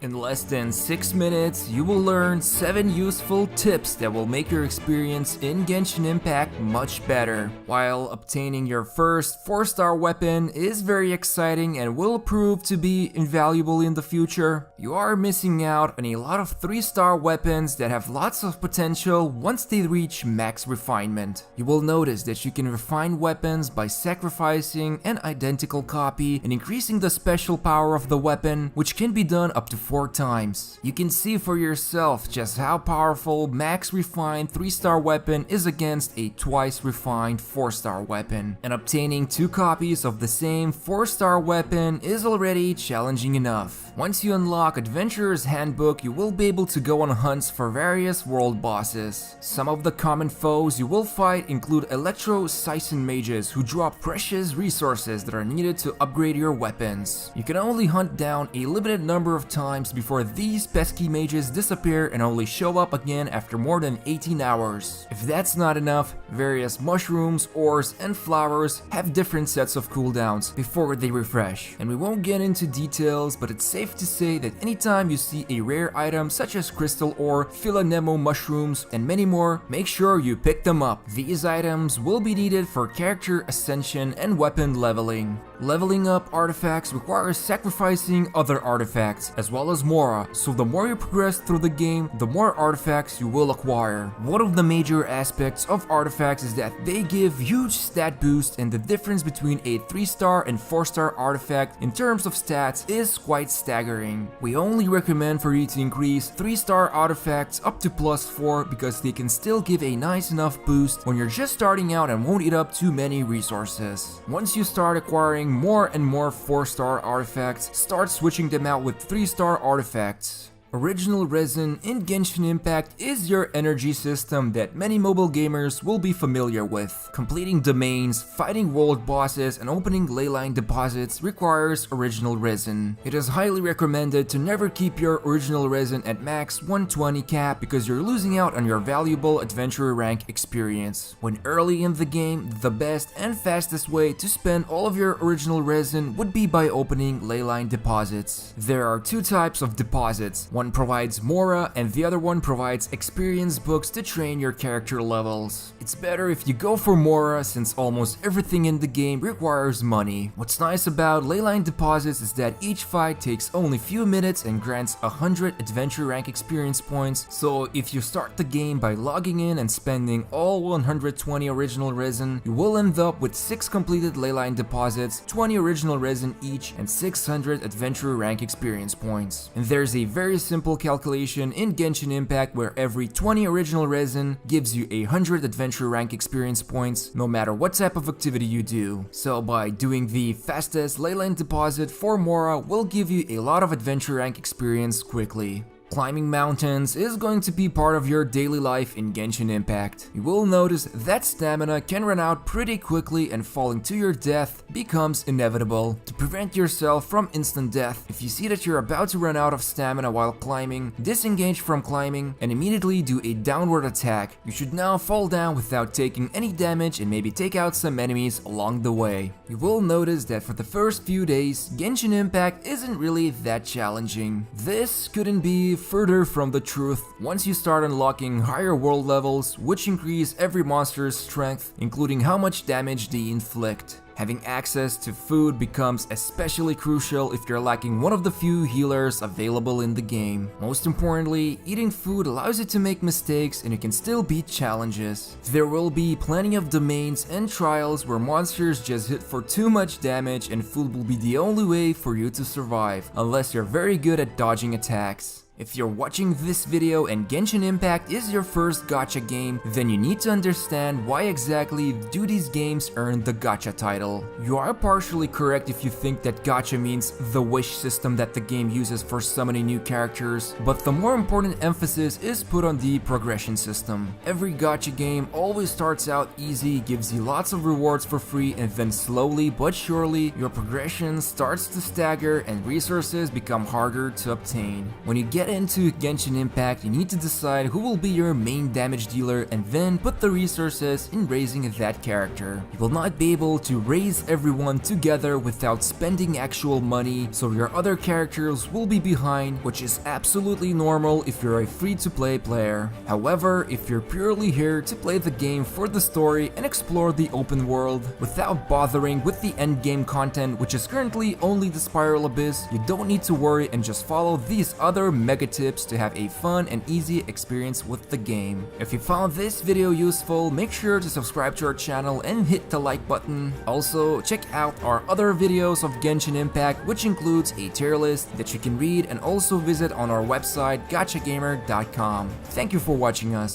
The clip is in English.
In less than 6 minutes, you will learn 7 useful tips that will make your experience in Genshin Impact much better. While obtaining your first 4-star weapon is very exciting and will prove to be invaluable in the future, you are missing out on a lot of 3-star weapons that have lots of potential once they reach max refinement. You will notice that you can refine weapons by sacrificing an identical copy and increasing the special power of the weapon, which can be done up to 4 times. You can see for yourself just how powerful max refined 3-star weapon is against a twice refined 4-star weapon, and obtaining 2 copies of the same 4-star weapon is already challenging enough. Once you unlock Adventurer's Handbook, you will be able to go on hunts for various world bosses. Some of the common foes you will fight include Electro-Siphon mages who drop precious resources that are needed to upgrade your weapons. You can only hunt down a limited number of times before these pesky mages disappear and only show up again after more than 18 hours. If that's not enough, various mushrooms, ores, and flowers have different sets of cooldowns before they refresh. And we won't get into details, but it's safe to say that anytime you see a rare item such as crystal ore, Philanemo mushrooms, and many more, make sure you pick them up. These items will be needed for character ascension and weapon leveling. Leveling up artifacts requires sacrificing other artifacts, as well as Mora, so the more you progress through the game, the more artifacts you will acquire. One of the major aspects of artifacts is that they give huge stat boost, and the difference between a 3-star and 4-star artifact in terms of stats is quite staggering. We only recommend for you to increase 3-star artifacts up to +4 because they can still give a nice enough boost when you're just starting out and won't eat up too many resources. Once you start acquiring more and more 4-star artifacts, start switching them out with 3-star artifacts. Original Resin in Genshin Impact is your energy system that many mobile gamers will be familiar with. Completing domains, fighting world bosses, and opening leyline deposits requires Original Resin. It is highly recommended to never keep your Original Resin at max 120 cap because you're losing out on your valuable adventurer rank experience. When early in the game, the best and fastest way to spend all of your Original Resin would be by opening leyline deposits. There are 2 types of deposits. One provides Mora and the other one provides experience books to train your character levels. It's better if you go for Mora since almost everything in the game requires money. What's nice about leyline deposits is that each fight takes only few minutes and grants 100 adventure rank experience points, so if you start the game by logging in and spending all 120 original resin, you will end up with 6 completed leyline deposits, 20 original resin each, and 600 adventure rank experience points. And there's a very simple calculation in Genshin Impact where every 20 original resin gives you 100 adventure rank experience points no matter what type of activity you do. So by doing the fastest leyline deposit for Mora will give you a lot of adventure rank experience quickly. Climbing mountains is going to be part of your daily life in Genshin Impact. You will notice that stamina can run out pretty quickly and falling to your death becomes inevitable. To prevent yourself from instant death, if you see that you're about to run out of stamina while climbing, disengage from climbing and immediately do a downward attack. You should now fall down without taking any damage and maybe take out some enemies along the way. You will notice that for the first few days, Genshin Impact isn't really that challenging. This couldn't be further from the truth once you start unlocking higher world levels, which increase every monster's strength, including how much damage they inflict. Having access to food becomes especially crucial if you're lacking one of the few healers available in the game. Most importantly, eating food allows you to make mistakes and you can still beat challenges. There will be plenty of domains and trials where monsters just hit for too much damage and food will be the only way for you to survive, unless you're very good at dodging attacks. If you're watching this video and Genshin Impact is your first gacha game, then you need to understand why exactly do these games earn the gacha title. You are partially correct if you think that gacha means the wish system that the game uses for summoning new characters, but the more important emphasis is put on the progression system. Every gacha game always starts out easy, gives you lots of rewards for free, and then slowly but surely your progression starts to stagger and resources become harder to obtain. When you get into Genshin Impact, you need to decide who will be your main damage dealer and then put the resources in raising that character. You will not be able to raise raise everyone together without spending actual money, so your other characters will be behind, which is absolutely normal if you're a free-to-play player. However, if you're purely here to play the game for the story and explore the open world without bothering with the endgame content, which is currently only the Spiral Abyss, you don't need to worry and just follow these other mega tips to have a fun and easy experience with the game. If you found this video useful, make sure to subscribe to our channel and hit the like button. Also, check out our other videos of Genshin Impact, which includes a tier list that you can read, and also visit on our website gachagamer.com. Thank you for watching us.